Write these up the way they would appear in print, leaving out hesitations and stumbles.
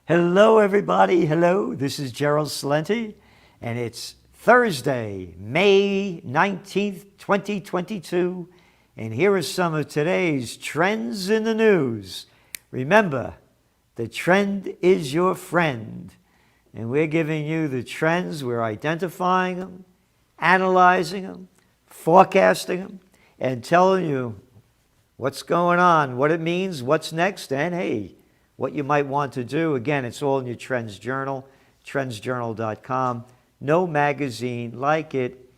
Hello, everybody. Hello. This is Gerald Salenti, and it's Thursday, May 19th, 2022. And here are some of today's trends in the news. Remember, the trend is your friend. And we're giving you the trends. We're identifying them, analyzing them, forecasting them, and telling you what's going on, what it means, what's next, and hey, what you might want to do. Again, it's all in your Trends Journal, trendsjournal.com. No magazine like it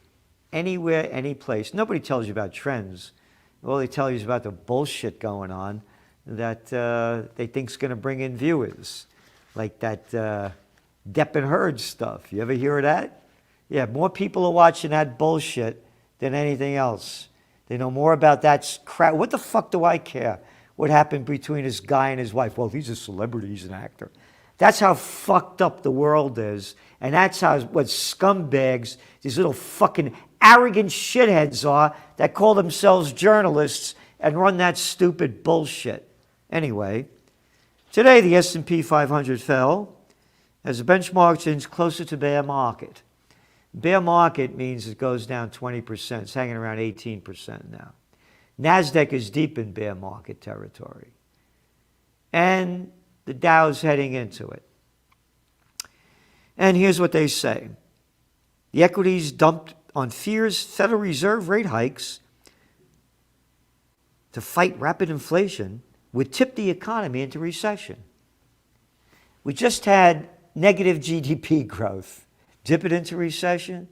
anywhere, any place. Nobody tells you about trends. All they tell you is about the bullshit going on that they think is going to bring in viewers, like that Depp and Heard stuff. You ever hear of that? Yeah, more people are watching that bullshit than anything else. They know more about that crap. What the fuck do I care what happened between this guy and his wife? Well, he's a celebrity, he's an actor. That's how fucked up the world is. And that's how what scumbags, these little fucking arrogant shitheads are that call themselves journalists and run that stupid bullshit. Anyway, today the S&P 500 fell as the benchmark inches closer to bear market. Bear market means it goes down 20%. It's hanging around 18% now. NASDAQ is deep in bear market territory. And the Dow's heading into it. And here's what they say. The equities dumped on fears Federal Reserve rate hikes to fight rapid inflation would tip the economy into recession. We just had negative GDP growth. Dip it into recession?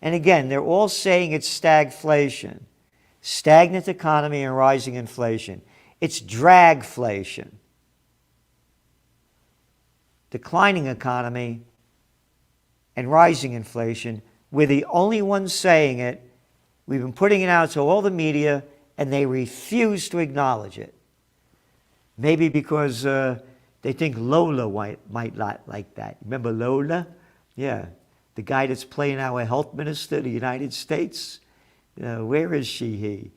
And again, they're all saying it's stagflation. Stagnant economy and rising inflation. It's dragflation. Declining economy and rising inflation. We're the only ones saying it. We've been putting it out to all the media, and they refuse to acknowledge it. Maybe because they think Lola might not like that. Remember Lola? Yeah. The guy that's playing our health minister of the United States. Where is she?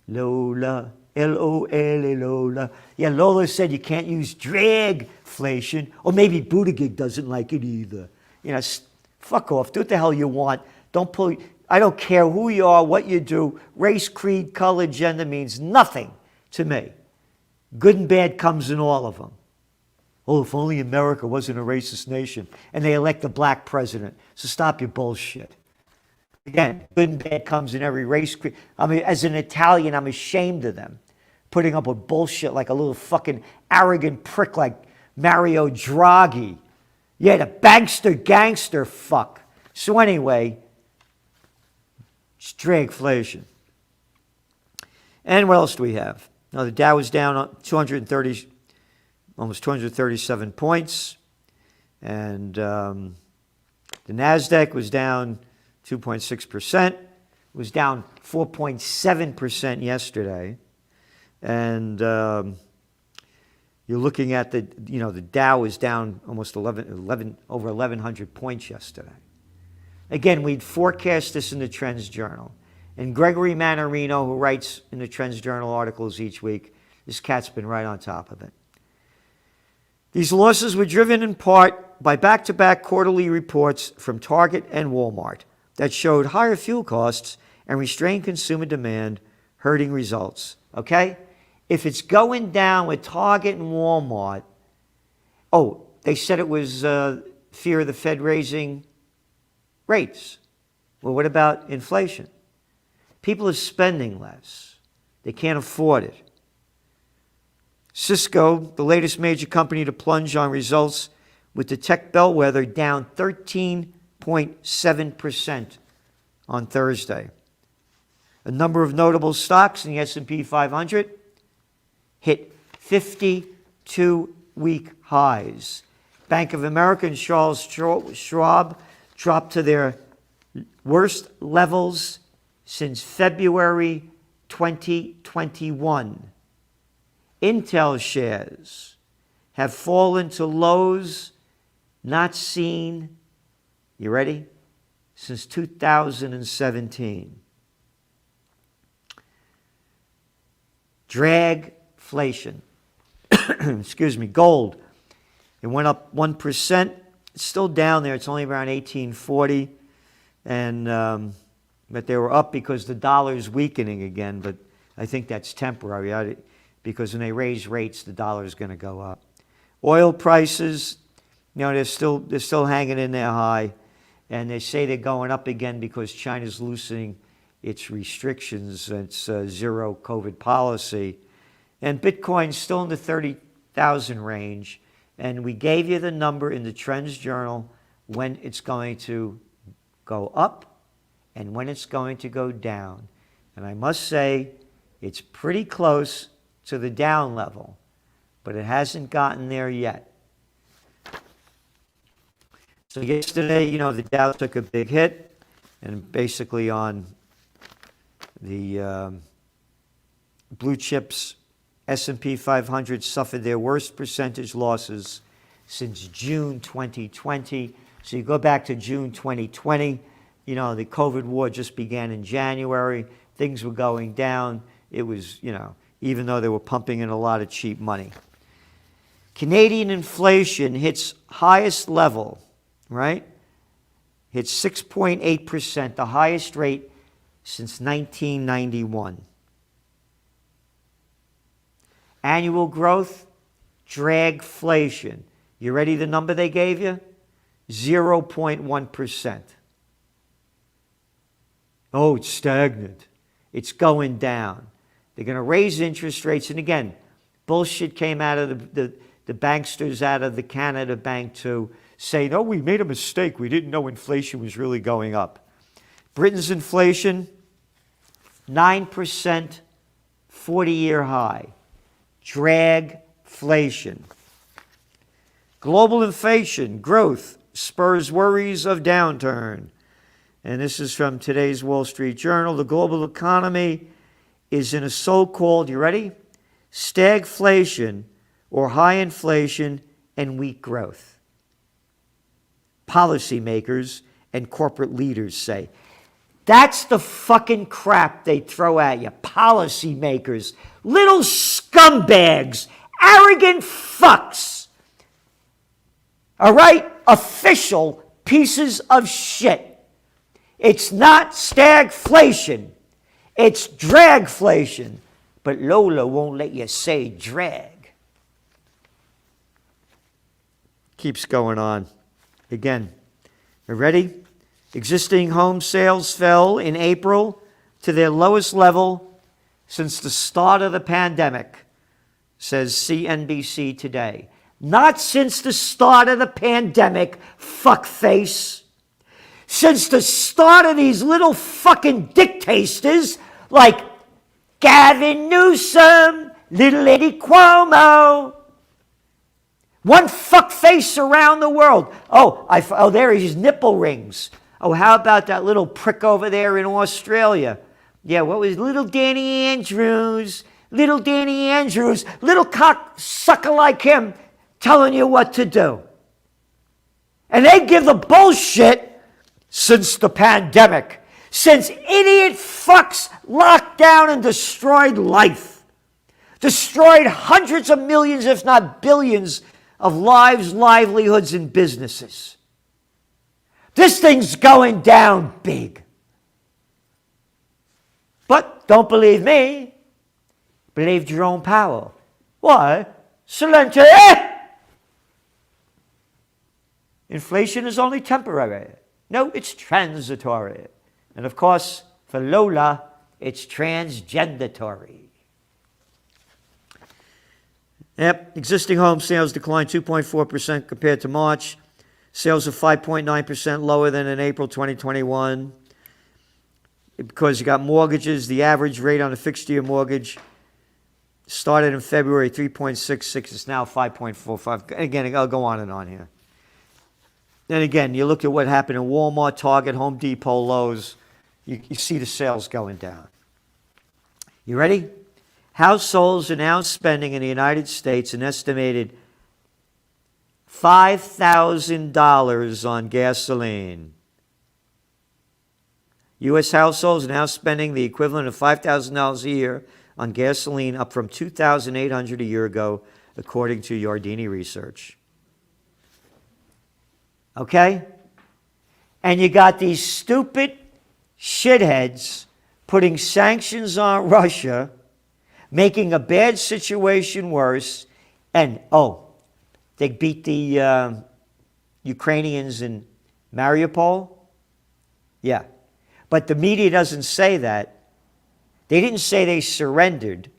Lola. L-O-L-A, Lola. Yeah, Lola said you can't use dragflation. Or maybe Buttigieg doesn't like it either. Fuck off. Do what the hell you want. Don't pull. I don't care who you are, what you do. Race, creed, color, gender means nothing to me. Good and bad comes in all of them. Oh, if only America wasn't a racist nation and they elect a black president. So stop your bullshit. Again, good and bad comes in every race. I mean, as an Italian, I'm ashamed of them. Putting up with bullshit like a little fucking arrogant prick like Mario Draghi. Yeah, the bankster gangster fuck. So anyway, it's dragflation. And what else do we have? Now, the Dow was down almost 237 points. And the NASDAQ was down 2.6%. It was down 4.7% yesterday. And you're looking at the Dow is down almost over 1,100 points yesterday. Again, we'd forecast this in the Trends Journal. And Gregory Mannarino, who writes in the Trends Journal articles each week, this cat's been right on top of it. These losses were driven in part by back-to-back quarterly reports from Target and Walmart that showed higher fuel costs and restrained consumer demand, hurting results. Okay? If it's going down with Target and Walmart, they said it was fear of the Fed raising rates. Well, what about inflation? People are spending less. They can't afford it. Cisco, the latest major company to plunge on results with the tech bellwether, down 13.7% on Thursday. A number of notable stocks in the S&P 500 hit 52-week highs. Bank of America and Charles Schwab dropped to their worst levels since February 2021. Intel shares have fallen to lows not seen, you ready, since 2017. Dragflation. Excuse me. Gold It went up 1%. It's still down there. It's only around 1840. And but they were up because the dollar's weakening again. But I think that's temporary because when they raise rates, the dollar's going to go up. Oil prices, they're still hanging in there high. And they say they're going up again because China's loosening its restrictions. It's zero COVID policy. And Bitcoin's still in the 30,000 range. And we gave you the number in the Trends Journal when it's going to go up and when it's going to go down. And I must say, it's pretty close to the down level, but it hasn't gotten there yet. So yesterday, the Dow took a big hit, and basically on the blue chips, S&P 500 suffered their worst percentage losses since June 2020. So you go back to June 2020, the COVID war just began in January. Things were going down. It was, even though they were pumping in a lot of cheap money. Canadian inflation hits highest level, right? Hits 6.8%, the highest rate since 1991. Annual growth, dragflation. You ready the number they gave you? 0.1%. Oh, it's stagnant. It's going down. They're going to raise interest rates. And again, bullshit came out of the banksters out of the Canada Bank to say, no, we made a mistake. We didn't know inflation was really going up. Britain's inflation, 9%, 40-year high. Dragflation. Global inflation growth spurs worries of downturn. And this is from today's Wall Street Journal. The global economy is in a so-called, you ready? Stagflation, or high inflation and weak growth. Policymakers and corporate leaders say. That's the fucking crap they throw at you. Policymakers, little scumbags, arrogant fucks. All right? Official pieces of shit. It's not stagflation. It's dragflation. But Lola won't let you say drag. Keeps going on. Again, you ready? Existing home sales fell in April to their lowest level since the start of the pandemic, says CNBC today. Not since the start of the pandemic, fuckface. Since the start of these little fucking dictators like Gavin Newsom, little Eddie Cuomo. One fuckface around the world. Oh, there are his nipple rings. Oh, how about that little prick over there in Australia? Yeah, what was little Danny Andrews? Little Danny Andrews, little cocksucker like him telling you what to do. And they give the bullshit since the pandemic. Since idiot fucks locked down and destroyed life. Destroyed hundreds of millions, if not billions, of lives, livelihoods, and businesses. This thing's going down big. But don't believe me. Believe Jerome Powell. Why? Salente. Inflation is only temporary. No, it's transitory. And of course, for Lola, it's transgendatory. Yep, existing home sales declined 2.4% compared to March. Sales are 5.9% lower than in April 2021. Because you got mortgages, the average rate on a fixed-year mortgage started in February 3.66. It's now 5.45. Again, I'll go on and on here. Then again, you look at what happened in Walmart, Target, Home Depot, Lowe's. You see the sales going down. You ready? Households are now spending in the United States an estimated $5,000 on gasoline. U.S. households are now spending the equivalent of $5,000 a year on gasoline, up from $2,800 a year ago, according to Yardeni research. Okay? And you got these stupid shitheads putting sanctions on Russia, making a bad situation worse, and, they beat the Ukrainians in Mariupol? Yeah. But the media doesn't say that. They didn't say they surrendered.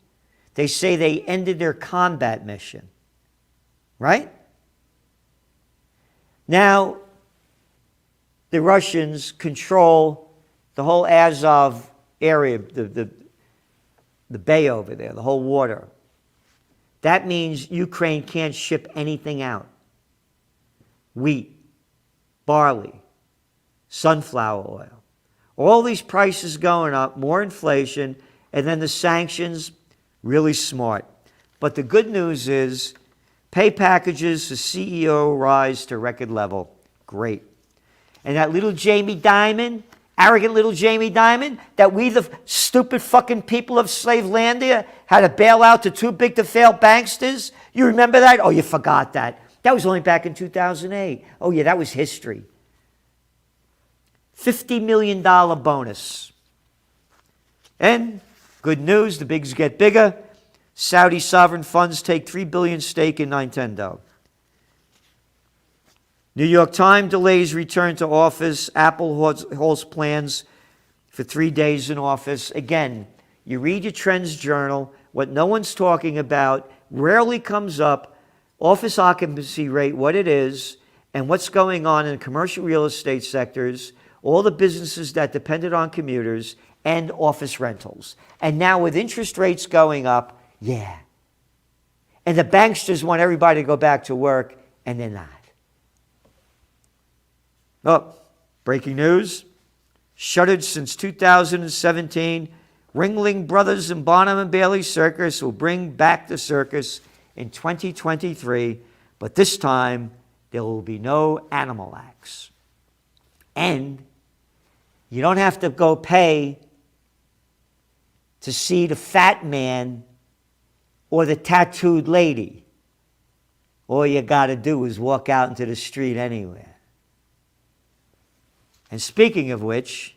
They say they ended their combat mission. Right? Now, the Russians control the whole Azov area, the bay over there, the whole water. That means Ukraine can't ship anything out. Wheat, barley, sunflower oil. All these prices going up, more inflation, and then the sanctions, really smart. But the good news is pay packages for CEO rise to record level. Great. And that little Jamie Dimon, arrogant little Jamie Dimon, that we the stupid fucking people of Slavelandia had to bail out to too big to fail banksters. You remember that? Oh, you forgot that. That was only back in 2008. Oh, yeah, that was history. $50 million bonus. And good news, the bigs get bigger. Saudi sovereign funds take $3 billion stake in Nintendo. New York Times delays return to office. Apple halts plans for 3 days in office. Again, you read your Trends Journal. What no one's talking about rarely comes up. Office occupancy rate, what it is, and what's going on in the commercial real estate sectors, all the businesses that depended on commuters, and office rentals. And now with interest rates going up, yeah. And the banksters want everybody to go back to work, and they're not. Oh, breaking news. Shuttered since 2017, Ringling Brothers and Barnum and Bailey Circus will bring back the circus in 2023, but this time there will be no animal acts. And you don't have to go pay to see the fat man or the tattooed lady. All you got to do is walk out into the street anywhere. And speaking of which,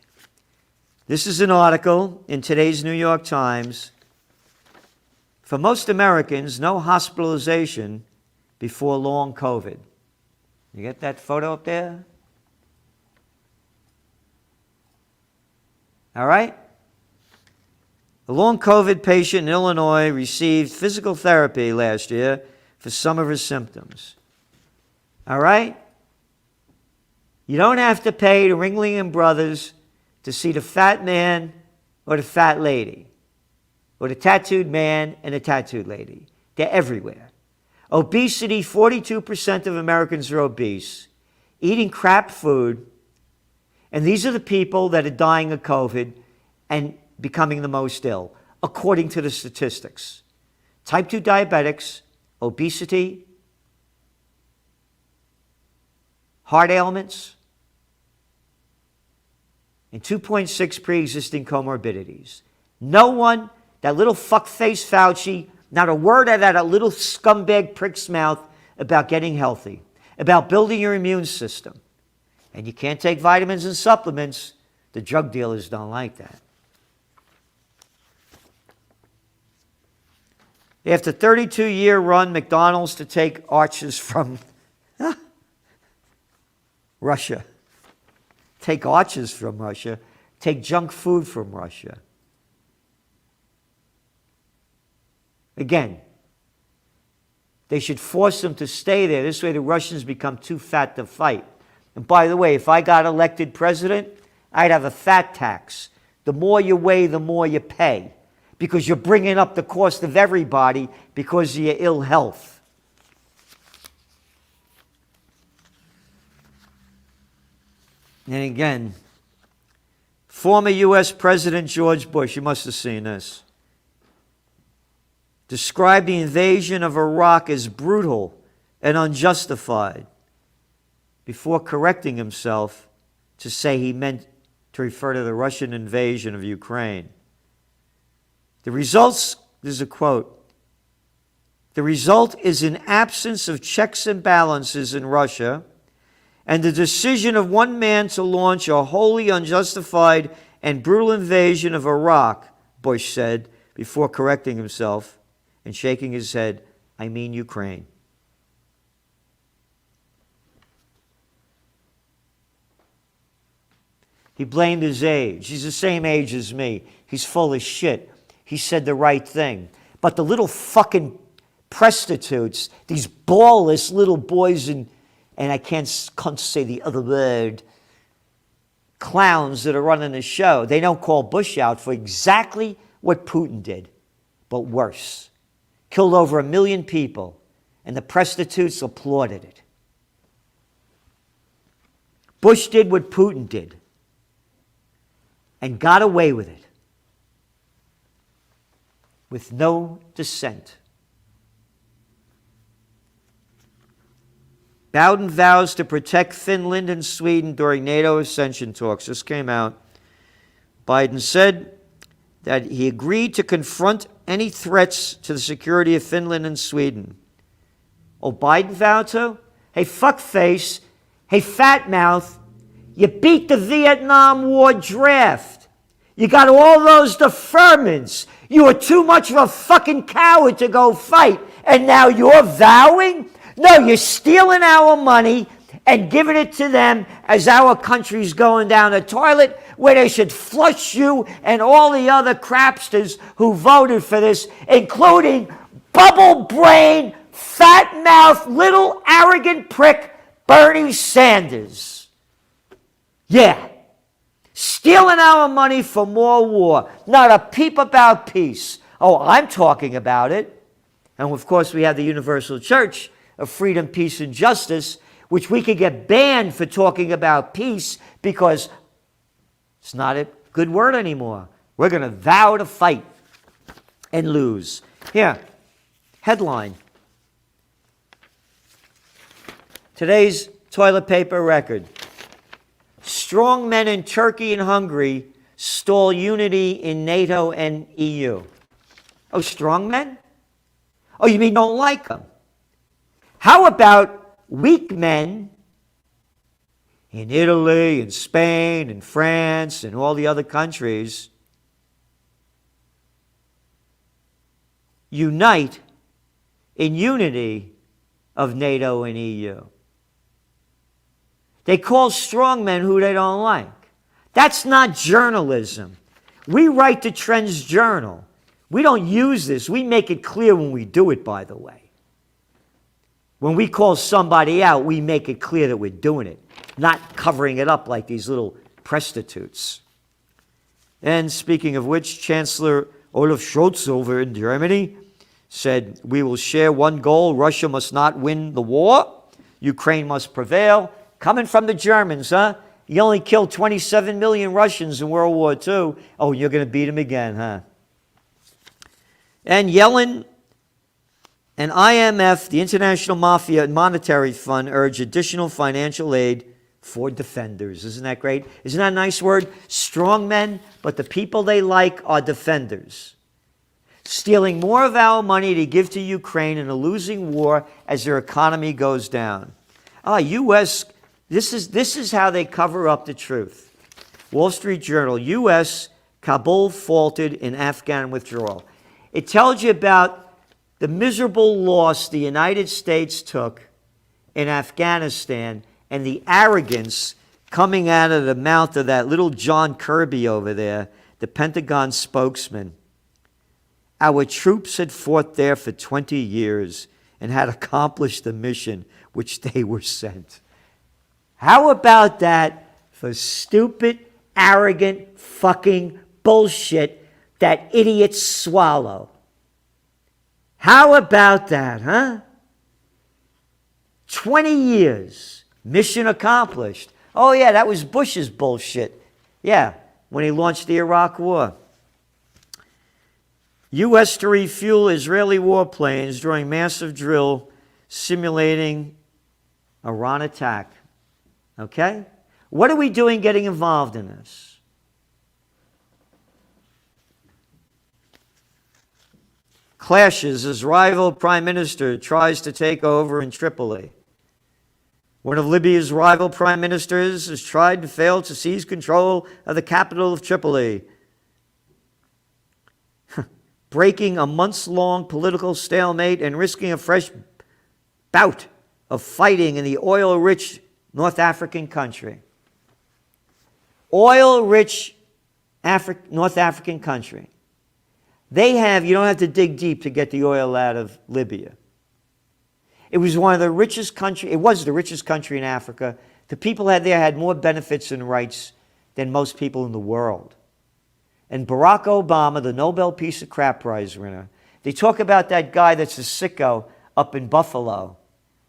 this is an article in today's New York Times. For most Americans, no hospitalization before long COVID. You get that photo up there? All right? A long COVID patient in Illinois received physical therapy last year for some of his symptoms. All right? You don't have to pay the Ringling and Brothers to see the fat man or the fat lady, or the tattooed man and the tattooed lady. They're everywhere. Obesity, 42% of Americans are obese, eating crap food, and these are the people that are dying of COVID and becoming the most ill, according to the statistics. Type 2 diabetics, obesity, heart ailments, and 2.6 pre-existing comorbidities. No one, that little fuckface Fauci, not a word out of that little scumbag prick's mouth about getting healthy, about building your immune system. And you can't take vitamins and supplements. The drug dealers don't like that. After 32-year run, McDonald's to take arches from Russia. Take arches from Russia. Take junk food from Russia. Again, they should force them to stay there. This way the Russians become too fat to fight. And by the way, if I got elected president, I'd have a fat tax. The more you weigh, the more you pay. Because you're bringing up the cost of everybody because of your ill health. And again, former U.S. President George Bush, you must have seen this, described the invasion of Iraq as brutal and unjustified before correcting himself to say he meant to refer to the Russian invasion of Ukraine. The results, this is a quote, the result is an absence of checks and balances in Russia and the decision of one man to launch a wholly unjustified and brutal invasion of Iraq, Bush said before correcting himself and shaking his head, I mean Ukraine. He blamed his age. He's the same age as me. He's full of shit. He said the right thing. But the little fucking prostitutes, these ballless little boys and I can't say the other word, clowns that are running the show, they don't call Bush out for exactly what Putin did, but worse. Killed over 1 million people, and the prostitutes applauded it. Bush did what Putin did and got away with it with no dissent. Biden vows to protect Finland and Sweden during NATO accession talks. This came out. Biden said that he agreed to confront any threats to the security of Finland and Sweden. Oh, Biden vowed to? Hey, fuckface. Hey, fat mouth. You beat the Vietnam War draft. You got all those deferments. You were too much of a fucking coward to go fight. And now you're vowing? No, you're stealing our money and giving it to them as our country's going down the toilet, where they should flush you and all the other crapsters who voted for this, including bubble-brained, fat-mouthed, little arrogant prick Bernie Sanders. Yeah. Stealing our money for more war. Not a peep about peace. Oh, I'm talking about it. And of course, we have the Universal Church of Freedom, Peace, and Justice, which we could get banned for talking about peace because it's not a good word anymore. We're going to vow to fight and lose. Here, headline. Today's toilet paper record. Strong men in Turkey and Hungary stall unity in NATO and EU. Oh, strong men? Oh, you mean don't like them? How about weak men in Italy and Spain and France and all the other countries unite in unity of NATO and EU? They call strong men who they don't like. That's not journalism. We write the Trends Journal. We don't use this. We make it clear when we do it, by the way. When we call somebody out, we make it clear that we're doing it, not covering it up like these little prostitutes. And speaking of which, Chancellor Olaf Scholz over in Germany said, we will share one goal. Russia must not win the war. Ukraine must prevail. Coming from the Germans, huh? You only killed 27 million Russians in World War II. Oh, you're going to beat them again, huh? And Yellen and IMF, the International Mafia Monetary Fund, urge additional financial aid for defenders. Isn't that great? Isn't that a nice word? Strong men, but the people they like are defenders. Stealing more of our money to give to Ukraine in a losing war as their economy goes down. U.S., this is how they cover up the truth. Wall Street Journal, U.S., Kabul faltered in Afghan withdrawal. It tells you about the miserable loss the United States took in Afghanistan and the arrogance coming out of the mouth of that little John Kirby over there, the Pentagon spokesman. Our troops had fought there for 20 years and had accomplished the mission which they were sent. How about that for stupid, arrogant, fucking bullshit that idiots swallow? How about that, huh? 20 years, mission accomplished. Oh, yeah, that was Bush's bullshit. Yeah, when he launched the Iraq War. U.S. to refuel Israeli warplanes during massive drill simulating Iran attack. Okay? What are we doing getting involved in this? Clashes as rival prime minister tries to take over in Tripoli. One of Libya's rival prime ministers has tried and failed to seize control of the capital of Tripoli, breaking a months-long political stalemate and risking a fresh bout of fighting in the oil-rich North African country. Oil-rich North African country. They have, you don't have to dig deep to get the oil out of Libya. It was one of the richest countries, it was the richest country in Africa. The people there had more benefits and rights than most people in the world. And Barack Obama, the Nobel Peace of Crap Prize winner, they talk about that guy that's a sicko up in Buffalo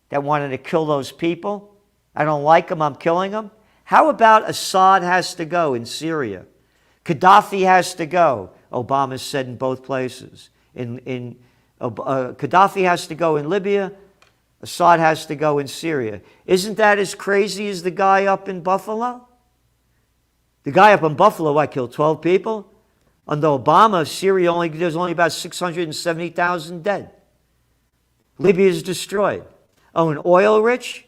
that wanted to kill those people. I don't like him, I'm killing him. How about Assad has to go in Syria? Gaddafi has to go, Obama said in both places. Gaddafi has to go in Libya. Assad has to go in Syria. Isn't that as crazy as the guy up in Buffalo? The guy up in Buffalo, I killed 12 people. Under Obama, Syria there's only about 670,000 dead. Libya is destroyed. Oh, and oil rich?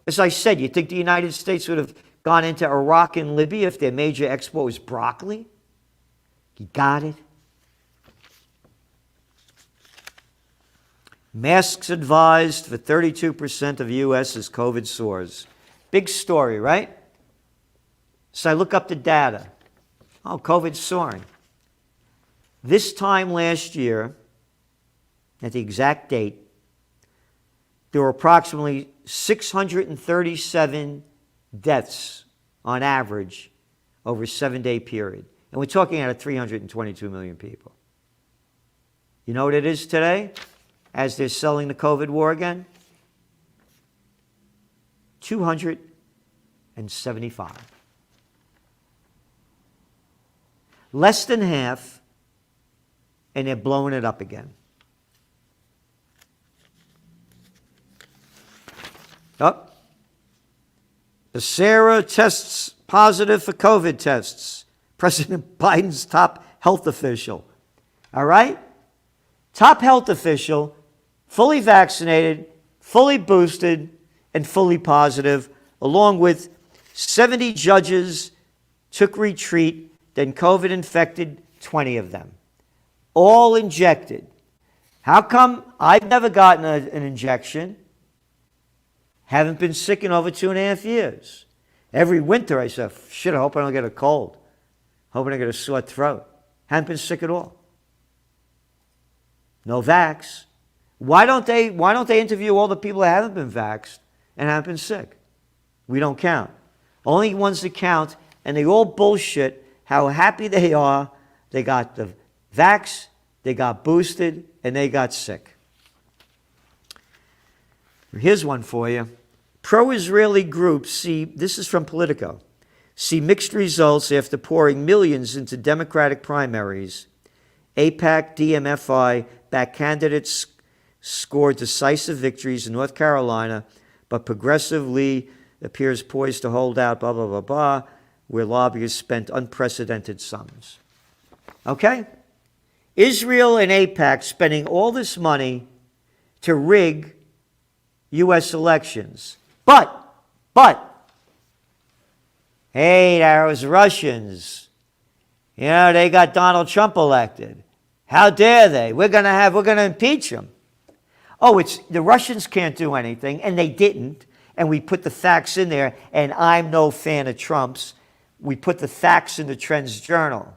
As I said, you think the United States would have gone into Iraq and Libya if their major export was broccoli? You got it? Masks advised for 32% of U.S. as COVID soars. Big story, right? So I look up the data. Oh, COVID's soaring. This time last year, at the exact date, there were approximately 637 deaths on average over a 7-day period. And we're talking out of 322 million people. You know what it is today? As they're selling the COVID war again? 275. Less than half, and they're blowing it up again. Oh. Becerra tests positive for COVID tests. President Biden's top health official. All right? Top health official, fully vaccinated, fully boosted, and fully positive, along with 70 judges took retreat, then COVID infected 20 of them. All injected. How come I've never gotten an injection? Haven't been sick in over 2.5 years. Every winter I say, shit, I hope I don't get a cold. Hope I don't get a sore throat. Haven't been sick at all. No vax. Why don't they interview all the people that haven't been vaxxed and haven't been sick? We don't count. Only ones that count, and they all bullshit how happy they are. They got the vax, they got boosted, and they got sick. Here's one for you. Pro-Israeli groups see, this is from Politico, see mixed results after pouring millions into Democratic primaries. AIPAC, DMFI-backed candidates scored decisive victories in North Carolina, but progressively appears poised to hold out, blah, blah, blah, blah, where lobbyists spent unprecedented sums. Okay? Israel and AIPAC spending all this money to rig U.S. elections. But, hey, those Russians, you know, they got Donald Trump elected. How dare they? We're going to impeach him. Oh, the Russians can't do anything, and they didn't, and we put the facts in there, and I'm no fan of Trump's. We put the facts in the Trends Journal.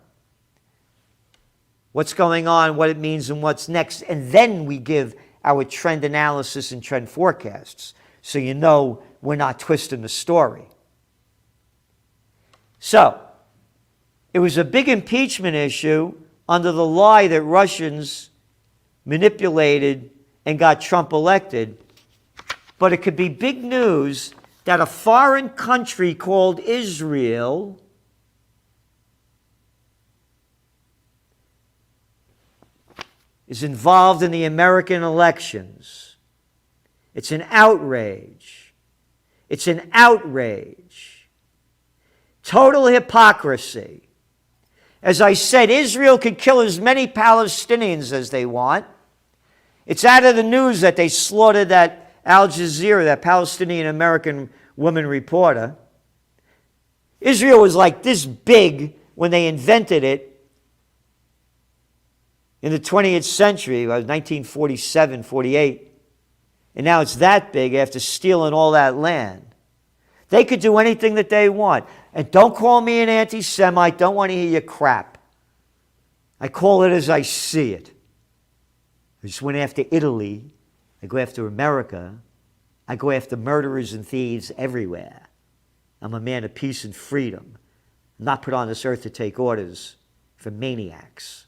What's going on, what it means, and what's next, and then we give our trend analysis and trend forecasts, so you know we're not twisting the story. So, it was a big impeachment issue under the lie that Russians manipulated and got Trump elected, but it could be big news that a foreign country called Israel is involved in the American elections. It's an outrage. It's an outrage. Total hypocrisy. As I said, Israel could kill as many Palestinians as they want. It's out of the news that they slaughtered that Al Jazeera, that Palestinian-American woman reporter. Israel was like this big when they invented it in the 20th century, 1947, 48. And now it's that big after stealing all that land. They could do anything that they want. And don't call me an anti-Semite. Don't want to hear your crap. I call it as I see it. I just went after Italy. I go after America. I go after murderers and thieves everywhere. I'm a man of peace and freedom. I'm not put on this earth to take orders from maniacs.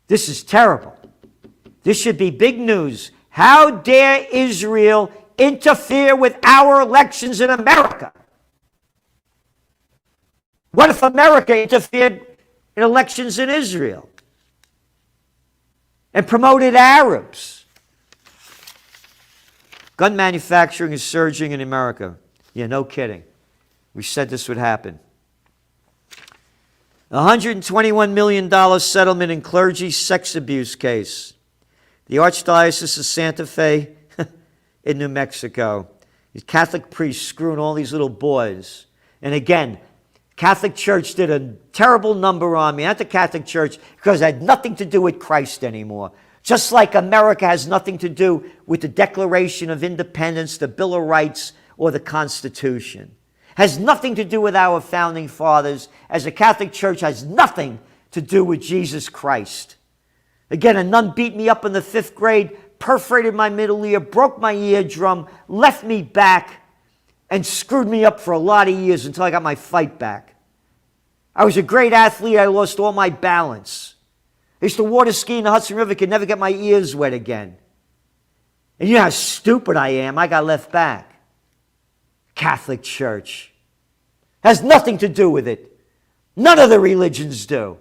This is terrible. This should be big news. How dare Israel interfere with our elections in America? What if America interfered in elections in Israel and promoted Arabs? Gun manufacturing is surging in America. Yeah, no kidding. We said this would happen. $121 million settlement in clergy sex abuse case. The Archdiocese of Santa Fe in New Mexico. These Catholic priests screwing all these little boys. And again, Catholic Church did a terrible number on me. Not the Catholic Church, because it had nothing to do with Christ anymore. Just like America has nothing to do with the Declaration of Independence, the Bill of Rights, or the Constitution. Has nothing to do with our founding fathers, as the Catholic Church has nothing to do with Jesus Christ. Again, a nun beat me up in the 5th grade, perforated my middle ear, broke my eardrum, left me back, and screwed me up for a lot of years until I got my fight back. I was a great athlete. I lost all my balance. I used to water ski in the Hudson River, could never get my ears wet again. And you know how stupid I am. I got left back. Catholic Church. Has nothing to do with it. None of the religions do.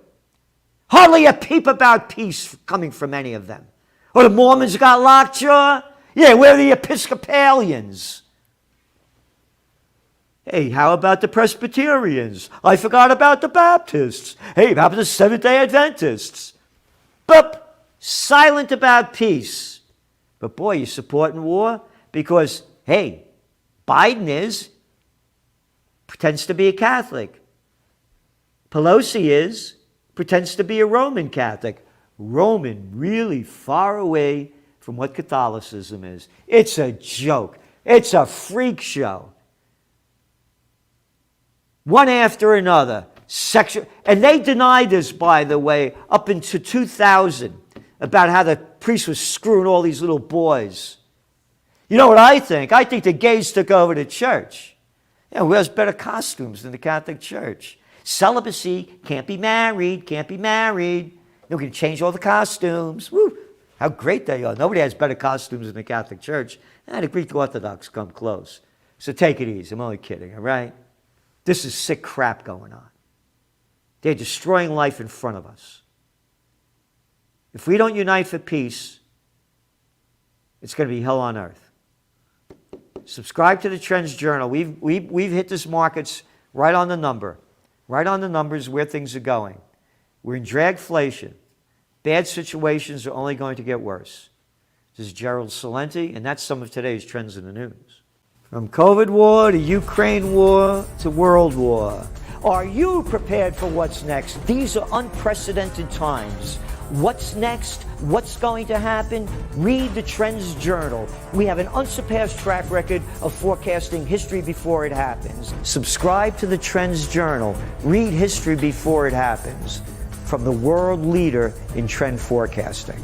Hardly a peep about peace coming from any of them. Or the Mormons got lockjaw? Yeah, we're the Episcopalians. Hey, how about the Presbyterians? I forgot about the Baptists. Hey, how about the Seventh-day Adventists? But silent about peace. But boy, you're supporting war because, hey, Biden pretends to be a Catholic. Pelosi pretends to be a Roman Catholic. Roman, really far away from what Catholicism is. It's a joke. It's a freak show. One after another. Sexual, and they denied this, by the way, up into 2000, about how the priest was screwing all these little boys. You know what I think? I think the gays took over the church. Yeah, who has better costumes than the Catholic Church? Celibacy, can't be married, can't be married. They can change all the costumes. Woo! How great they are. Nobody has better costumes than the Catholic Church. And the Greek Orthodox come close. So take it easy. I'm only kidding, all right? This is sick crap going on. They're destroying life in front of us. If we don't unite for peace, it's going to be hell on earth. Subscribe to the Trends Journal. We've hit this markets right on the number. Right on the numbers where things are going. We're in dragflation. Bad situations are only going to get worse. This is Gerald Celente, and that's some of today's trends in the news. From COVID war to Ukraine war to world war. Are you prepared for what's next? These are unprecedented times. What's next? What's going to happen? Read the Trends Journal. We have an unsurpassed track record of forecasting history before it happens. Subscribe to the Trends Journal. Read history before it happens. From the world leader in trend forecasting.